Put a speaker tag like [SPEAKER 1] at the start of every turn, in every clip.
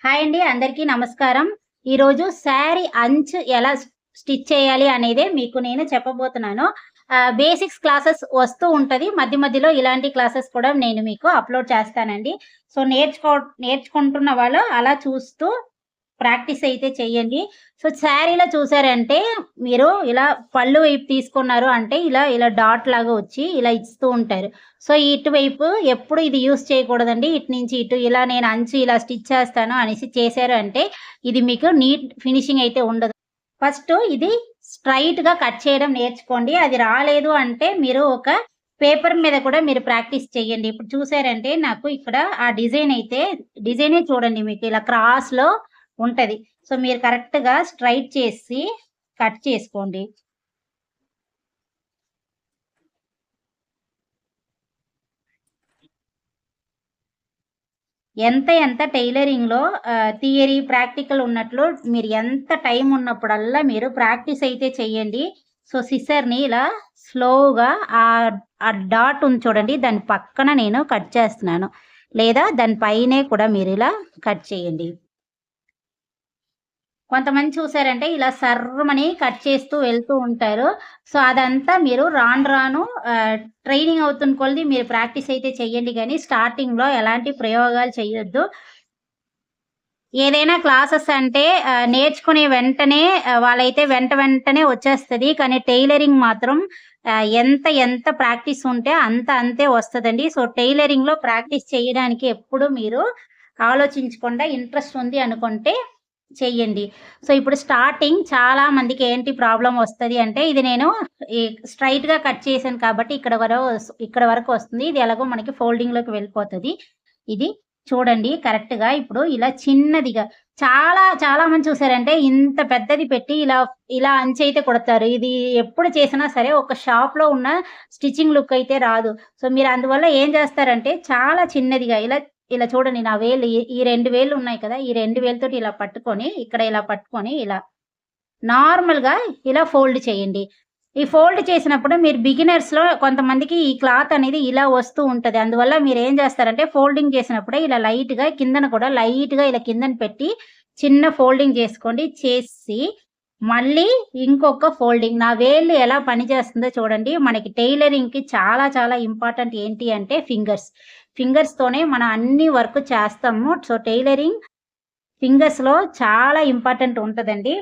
[SPEAKER 1] Hi అండి. అందరికీ నమస్కారం. ఈరోజు శారీ అంచు ఎలా స్టిచ్ చేయాలి అనేదే మీకు నేను చెప్పబోతున్నాను. బేసిక్స్ క్లాసెస్ వస్తూ ఉంటది. మధ్య మధ్యలో ఇలాంటి క్లాసెస్ కూడా నేను మీకు అప్‌లోడ్ చేస్తానండి. సో, నేర్చుకుంటున్న వాళ్ళు అలా చూస్తూ ప్రాక్టీస్ అయితే చెయ్యండి. సో, శారీలో చూసారంటే మీరు ఇలా పళ్ళు వైపు తీసుకున్నారు అంటే ఇలా ఇలా డాట్ లాగా వచ్చి ఇలా ఇస్తూ ఉంటారు. సో, ఇటువైపు ఎప్పుడు ఇది యూజ్ చేయకూడదండి. ఇటు నుంచి ఇటు ఇలా నేను అంచు ఇలా స్టిచ్ చేస్తాను అనేసి చేశారు అంటే ఇది మీకు నీట్ ఫినిషింగ్ అయితే ఉండదు. ఫస్టు ఇది స్ట్రెయిట్‌గా కట్ చేయడం నేర్చుకోండి. అది రాలేదు అంటే మీరు ఒక పేపర్ మీద కూడా మీరు ప్రాక్టీస్ చేయండి. ఇప్పుడు చూసారంటే నాకు ఇక్కడ ఆ డిజైనే చూడండి మీకు ఇలా క్రాస్‌లో ఉంటది. సో, మీరు కరెక్ట్‌గా స్ట్రెయిట్ చేసి కట్ చేసుకోండి. ఎంత టైలరింగ్‌లో థియరీ, ప్రాక్టికల్ ఉన్నట్లు మీరు ఎంత టైం ఉన్నప్పుడల్లా మీరు ప్రాక్టీస్ అయితే చెయ్యండి. సో, సిజర్‌ని ఇలా స్లోగా ఆ డాట్ ఉంది చూడండి. దాని పక్కన నేను కట్ చేస్తున్నాను. లేదా దాని పైనే కూడా మీరిలా కట్ చేయండి. కొంతమంది చూసారంటే ఇలా సర్రుమని కట్ చేస్తూ వెళ్తూ ఉంటారు. సో, అదంతా మీరు రాను రాను ట్రైనింగ్ అవుతున్న కొలది మీరు ప్రాక్టీస్ అయితే చెయ్యండి గానీ, స్టార్టింగ్‌లో ఎలాంటి ప్రయోగాలు చెయ్యొద్దు. ఏదైనా క్లాసెస్ అంటే నేర్చుకునే వెంటనే వాళ్ళైతే వెంటనే వచ్చేస్తది. కానీ టైలరింగ్ మాత్రం ఎంత ప్రాక్టీస్ ఉంటే అంతే వస్తదండి. సో, టైలరింగ్‌లో ప్రాక్టీస్ చేయడానికి ఎప్పుడు మీరు ఆలోచించకుండా ఇంట్రెస్ట్ ఉంది అనుకుంటే చెయ్యండి. సో, ఇప్పుడు స్టార్టింగ్ చాలా మందికి ఏంటి ప్రాబ్లమ్ వస్తది అంటే, ఇది నేను ఈ స్ట్రెయిట్‌గా కట్ చేశాను కాబట్టి ఇక్కడ వరకు వస్తుంది. ఇది ఎలాగో మనకి ఫోల్డింగ్‌లోకి వెళ్ళిపోతది. ఇది చూడండి కరెక్ట్‌గా ఇప్పుడు ఇలా చిన్నదిగా చాలా మంది చూసారంటే ఇంత పెద్దది పెట్టి ఇలా అంచయితే కుడతారు. ఇది ఎప్పుడు చేసినా సరే ఒక షాప్‌లో ఉన్న స్టిచ్చింగ్ లుక్ అయితే రాదు. సో, మీరు అందువల్ల ఏం చేస్తారంటే చాలా చిన్నదిగా ఇలా చూడండి నా వేలు ఈ 2 వేళ్ళు ఉన్నాయి కదా! ఈ 2 వేలుతోటి ఇలా పట్టుకొని, ఇక్కడ ఇలా పట్టుకొని ఇలా నార్మల్‌గా ఇలా ఫోల్డ్ చేయండి. ఈ ఫోల్డ్ చేసినప్పుడు మీరు బిగినర్స్‌లో కొంతమందికి ఈ క్లాత్ అనేది ఇలా వస్తూ ఉంటది. అందువల్ల మీరేం చేస్తారంటే ఫోల్డింగ్ చేసినప్పుడే ఇలా లైట్‌గా కిందన కూడా లైట్‌గా ఇలా కిందన పెట్టి చిన్న ఫోల్డింగ్ చేసుకోండి. చేసి మళ్ళీ ఇంకొక ఫోల్డింగ్ నా వేళ్ళు ఎలా పనిచేస్తుందో చూడండి. మనకి టైలరింగ్‌కి చాలా ఇంపార్టెంట్ ఏంటి అంటే ఫింగర్స్. ఫింగర్స్‌తోనే మనం అన్ని వర్క్ చేస్తాము. సో, టైలరింగ్ ఫింగర్స్‌లో చాలా ఇంపార్టెంట్ ఉంటదండి.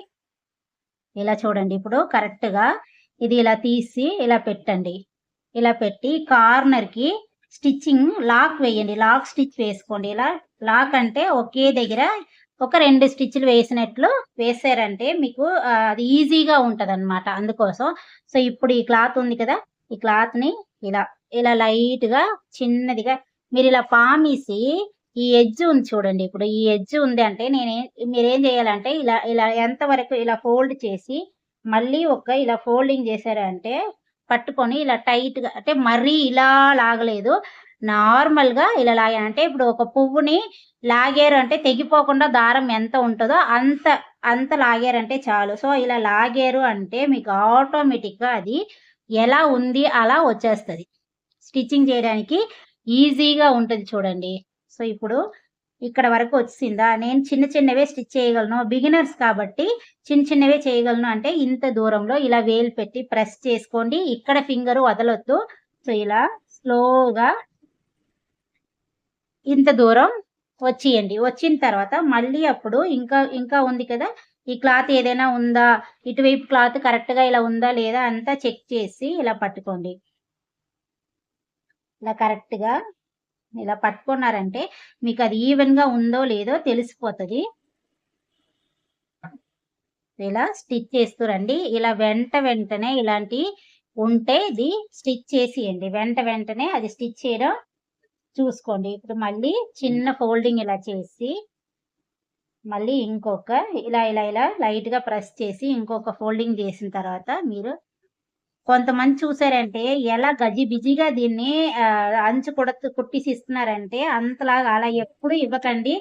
[SPEAKER 1] ఇలా చూడండి ఇప్పుడు కరెక్ట్‌గా ఇది ఇలా తీసి ఇలా పెట్టండి. ఇలా పెట్టి కార్నర్‌కి లాక్ వేయండి. లాక్ స్టిచ్ వేసుకోండి. ఇలా లాక్ అంటే ఒకే దగ్గర ఒక 2 స్టిచ్‌లు వేసినట్లు వేసారంటే మీకు అది ఈజీగా ఉంటదనమాట అందుకోసం. సో, ఇప్పుడు ఈ క్లాత్ ఉంది కదా! ఈ క్లాత్‌ని ఇలా, ఇలా లైట్‌గా చిన్నదిగా మీరిలా పామేసి ఈ ఎడ్జ్ ఉంది చూడండి. ఇప్పుడు ఈ ఎడ్జ్ ఉంది అంటే మీరేం చేయాలంటే ఇలా ఎంత వరకు ఇలా ఫోల్డ్ చేసి మళ్ళీ ఇలా ఫోల్డింగ్ చేశారంటే పట్టుకొని ఇలా టైట్‌గా అంటే మరీ ఇలా లాగలేదు. నార్మల్‌గా ఇలా అంటే ఇప్పుడు ఒక పువ్వుని లాగారు అంటే తెగిపోకుండా దారం ఎంత ఉంటదో అంత లాగారంటే చాలు. సో, ఇలా లాగారు అంటే మీకు ఆటోమేటిక్‌గా అది ఎలా ఉంది అలా వచ్చేస్తది. స్టిచ్చింగ్ చేయడానికి ఈజీగా ఉంటది చూడండి. సో, ఇప్పుడు ఇక్కడ వరకు వచ్చిసిందా? నేను చిన్నవే స్టిచ్ చేయగలను. బిగినర్స్ కాబట్టి చిన్నవే చేయగలను అంటే ఇంత దూరంలో ఇలా వేలు పెట్టి ప్రెస్ చేసుకోండి. ఇక్కడ ఫింగర్ వదలొద్దు. సో, ఇలా స్లోగా ఇంత దూరం వచ్చియండి. వచ్చిన తర్వాత మళ్ళీ అప్పుడు ఇంకా ఉంది కదా! ఈ క్లాత్ ఏదైనా ఉందా? ఇటువైపు క్లాత్ కరెక్ట్‌గా ఇలా ఉందా? లేదా? అంతా చెక్ చేసి ఇలా పట్టుకోండి. ఇలా కరెక్ట్‌గా ఇలా పట్టుకున్నారంటే మీకది ఈవెన్‌గా ఉందో లేదో తెలిసిపోతది. ఇలా స్టిచ్ చేస్తూ రండి. ఇలా వెంటనే ఇలాంటియి ఉంటే ఇది స్టిచ్ చేసేయండి. వెంటనే అది స్టిచ్ చేయడం చూసుకోండి. ఇప్పుడు మళ్ళీ చిన్న ఫోల్డింగ్ ఇలా చేసి, మళ్ళీ ఇంకొక ఇలా లైట్‌గా ప్రెస్ చేసి, ఇంకొక ఫోల్డింగ్ చేసిన తర్వాత మీరు కొంతమంది చూసారంటే ఎలా గజిబిజిగా దీన్ని అంచు కుట్టిసిస్తున్నారంటే అంతలాగా అలా ఎప్పుడు ఇవ్వకండి.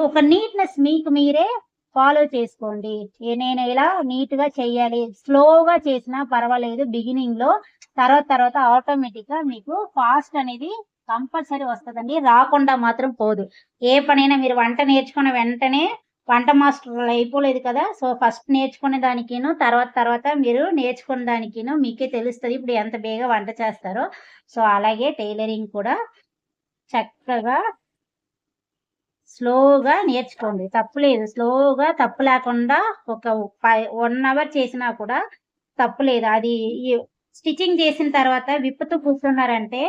[SPEAKER 1] ఒక నీట్‌నెస్ మీకు మీరే ఫాలో చేసుకోండి. నేను ఇలా నీట్‌గా చెయ్యాలి. స్లోగా చేసినా పర్వాలేదు బిగినింగ్‌లో. తర్వాత ఆటోమేటిక్‌గా మీకు ఫాస్ట్ అనేది కంపల్సరీ వస్తదండి. రాకుండా మాత్రం పోదు. ఏ పనైనా మీరు వంట నేర్చుకున్న వెంటనే వంట మాస్టర్ అయిపోలేదు కదా! సో, ఫస్ట్ నేర్చుకునే దానికిను, తర్వాత మీరు నేర్చుకున్న దానికిను మీకే తెలుస్తది. ఇప్పుడు ఎంత బేగా వంట చేస్తారో. సో, అలాగే టైలరింగ్ కూడా చక్కగా స్లోగా నేర్చుకోండి. తప్పు లేదు. స్లోగా తప్పు లేకుండా ఒక 1 అవర్ చేసినా కూడా తప్పు లేదు. అది ఈ స్టిచింగ్ చేసిన తర్వాత విప్పుతూ కూర్చున్నారంటే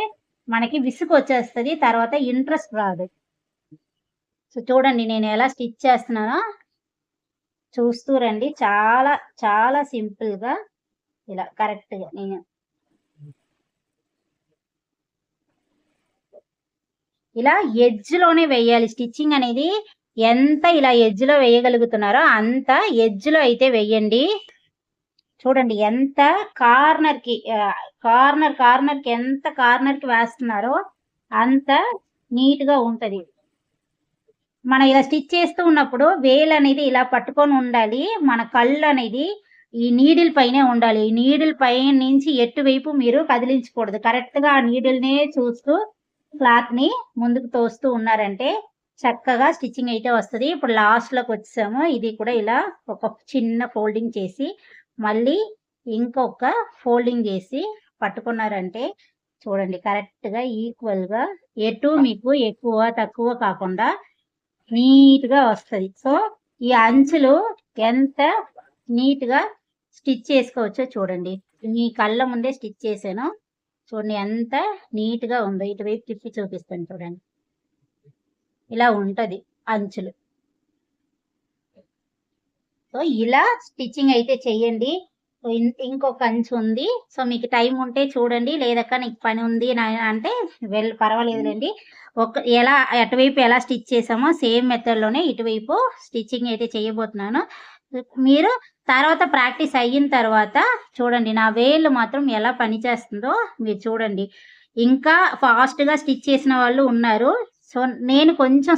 [SPEAKER 1] మనకి విసుగొచ్చేస్తది. తర్వాత ఇంట్రెస్ట్ రాదు. సో, చూడండి నేను ఎలా స్టిచ్ చేస్తున్నానో చూస్తూ రండి. చాలా చాలా సింపుల్‌గా ఇలా కరెక్ట్‌గా నేను ఇలా ఎడ్జ్‌లోనే వేయాలి. స్టిచ్చింగ్ అనేది ఎంత ఇలా ఎడ్జ్‌లో వేయగలుగుతున్నారో అంత ఎడ్జ్‌లో అయితే వెయ్యండి. చూడండి ఎంత కార్నర్‌కి ఎంత కార్నర్‌కి వేస్తున్నారో అంత నీట్‌గా ఉంటది. మనం ఇలా స్టిచ్ చేస్తూ ఉన్నప్పుడు వేలనేది ఇలా పట్టుకొని ఉండాలి. మన కళ్ళనేది ఈ నీడిల్ పైనే ఉండాలి. ఈ నీడిల్ పైనుంచి ఎటువైపు మీరు కదిలించకూడదు. కరెక్ట్‌గా ఆ నీడిల్‌నే చూస్తూ క్లాత్‌ని ముందుకు తోస్తూ ఉన్నారంటే చక్కగా స్టిచ్చింగ్ అయితే వస్తది. ఇప్పుడు లాస్ట్‌లోకొచ్చేసాము. ఇది కూడా ఇలా ఒక చిన్న ఫోల్డింగ్ చేసి, మళ్ళీ ఇంకొక ఫోల్డింగ్ జేసి పట్టుకున్నారంటే చూడండి కరెక్ట్‌గా ఈక్వల్‌గా ఎటు మీకు ఎక్కువ, తక్కువ కాకుండా నీట్‌గా వస్తది. సో, ఈ అంచులు ఎంత నీట్‌గా స్టిచ్ చేసుకోవచ్చో చూడండి. మీ కళ్ళ ముందే స్టిచ్ చేశాను. చూడండి ఎంత నీట్‌గా ఉందో. ఇటువైపు తిప్పి చూపిస్తాను చూడండి. ఇలా ఉంటది అంచులు. సో, ఇలా స్టిచ్చింగ్ అయితే చెయ్యండి. సో, ఇంకొక అంచు ఉంది. సో, మీకు టైం ఉంటే చూడండి. లేదక్క నీకు పని ఉంది అంటే పర్వాలేదులెండి. ఎలా అటువైపు ఎలా స్టిచ్ చేసామో సేమ్ మెథడ్‌లోనే ఇటువైపు స్టిచ్చింగ్ అయితే చేయబోతున్నాను. మీరు తర్వాత ప్రాక్టీస్ అయిన తర్వాత చూడండి నా వేళ్ళు మాత్రం ఎలా పనిచేస్తుందో మీరు చూడండి. ఇంకా ఫాస్ట్‌గా స్టిచ్ చేసిన వాళ్ళు ఉన్నారు. సో, నేను కొంచెం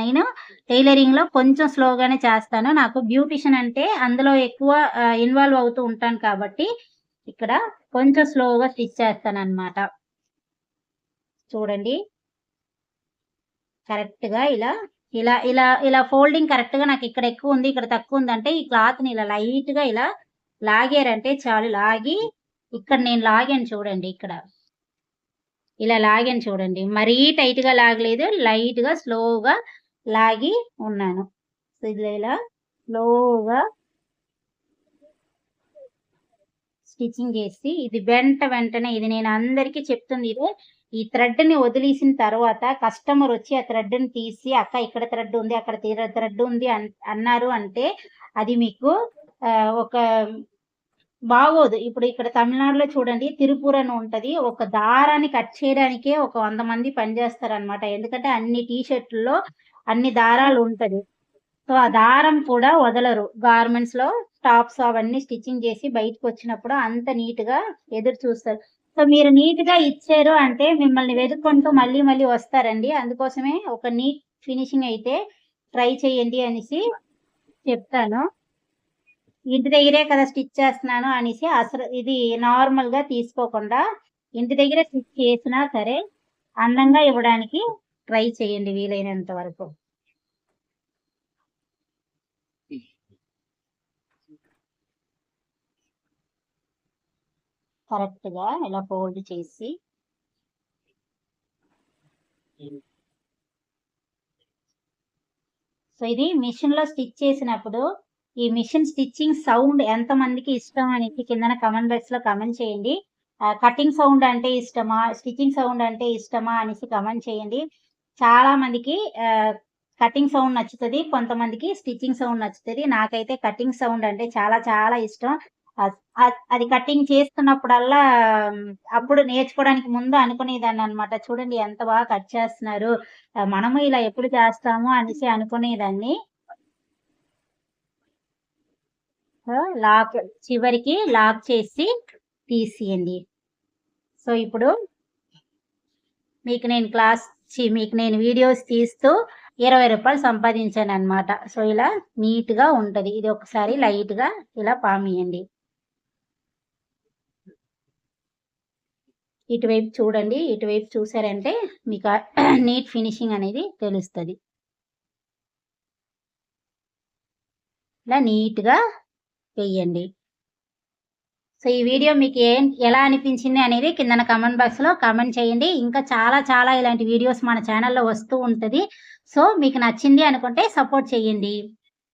[SPEAKER 1] నేను టైలరింగ్‌లో కొంచెం స్లోగానే చేస్తాను. నాకు బ్యూటీషియన్ అంటే అందులో ఎక్కువ ఇన్వాల్వ్ అవుతూ ఉంటాను కాబట్టి, ఇక్కడ కొంచెం స్లోగా స్టిచ్ చేస్తాననమాట. చూడండి. కరెక్ట్‌గా ఇలా ఫోల్డింగ్ కరెక్ట్‌గా నాకిక్కడ ఎక్కువుంది, ఇక్కడ తక్కువుందంటే ఈ క్లాత్‌ని ఇలా లైట్‌గా ఇలా లాగారంటే చాలు. లాగి ఇక్కడ నేను లాగాను చూడండి ఇక్కడ. ఇలా లాగాను చూడండి. మరీ టైట్‌గా లాగలేదు. లైట్‌గా స్లోగా లాగి ఉన్నాను. సో, ఇలా స్లోగా స్టిచ్చింగ్ చేసి ఇది వెంటనే ఇది నేను అందరికీ చెప్తుంది ఇదే. ఈ థ్రెడ్‌ని వదిలేసిన తర్వాత కస్టమర్ వచ్చి ఆ థ్రెడ్‌ని తీసి "అక్క ఇక్కడ థ్రెడ్ ఉంది, అక్కడ థ్రెడ్ ఉంది" అన్నారు అంటే అది మీకు ఒక బాగోదు. ఇప్పుడు ఇక్కడ తమిళనాడులో చూడండి తిరుపూర్ అని ఉంటది. ఒక దారాన్ని కట్ చేయడానికే ఒక 100 మంది పనిచేస్తారనమాట. ఎందుకంటే అన్ని టీ షర్టుల్లో అన్ని దారాలు ఉంటది. సో, ఆ దారం కూడా వదలరు. గార్మెంట్స్‌లో టాప్స్ అవన్నీ స్టిచ్చింగ్ చేసి బయటకొచ్చినప్పుడు అంత నీట్‌గా ఎదురు చూస్తారు. సో, మీరు నీట్‌గా ఇచ్చారు అంటే మిమ్మల్ని వెతుక్కుంటూ మళ్ళీ వస్తారండి. అందుకోసమే ఒక నీట్ ఫినిషింగ్ అయితే ట్రై చేయండి అనేసి చెప్తాను. ఇంటి దగ్గరే కదా స్టిచ్ చేస్తున్నాను అనేసి అసలు ఇది నార్మల్‌గా తీసుకోకుండా ఇంటి దగ్గరే స్టిచ్ చేసినా సరే అందంగా ఇవ్వడానికి ట్రై చేయండి వీలైనంత వరకు. కరెక్ట్‌గా ఇలా ఫోల్డ్ చేసి సో, ఇది మిషన్‌లో స్టిచ్ చేసినప్పుడు ఈ మిషన్ స్టిచ్చింగ్ సౌండ్ ఎంతమందికి ఇష్టం అనేసి కిందన కామెంట్ బాక్స్‌లో కామెంట్ చేయండి. కటింగ్ సౌండ్ అంటే ఇష్టమా? స్టిచ్చింగ్ సౌండ్ అంటే ఇష్టమా? అనేసి కామెంట్ చేయండి. చాలా మందికి కటింగ్ సౌండ్ నచ్చుతది. కొంతమందికి స్టిచ్చింగ్ సౌండ్ నచ్చుతది. నాకైతే కటింగ్ సౌండ్ అంటే చాలా చాలా ఇష్టం. అద్ అద్ అది కటింగ్ చేస్తున్నప్పుడల్లా అప్పుడు నేర్చుకోవడానికి ముందు అనుకునేదాన్ననమాట. చూడండి ఎంత బాగా కట్ చేస్తున్నారు. మనము ఇలా ఎప్పుడు చేస్తాము అనేసి అనుకునేదాన్ని. లాక్ చివరికి లాక్ చేసి తీసియండి. సో, ఇప్పుడు మీకు నేను వీడియోస్ తీస్తూ రూ. 20 సంపాదించాననమాట. సో, ఇలా నీట్‌గా ఉంటది. ఇది ఒకసారి లైట్‌గా ఇలా పామియండి. ఇటువైపు చూడండి. ఇటువైపు చూసారంటే మీకు నీట్ ఫినిషింగ్ అనేది తెలుస్తది. ఇలా నీట్‌గా వెయ్యండి. సో, ఈ వీడియో మీకు ఎలా అనిపించింది అనేది కిందన కామెంట్ బాక్స్‌లో కామెంట్ చేయండి. ఇంకా చాలా చాలా ఇలాంటి వీడియోస్ మన ఛానెల్‌లో వస్తూ ఉంటది. సో, మీకు నచ్చింది అనుకుంటే సపోర్ట్ చేయండి.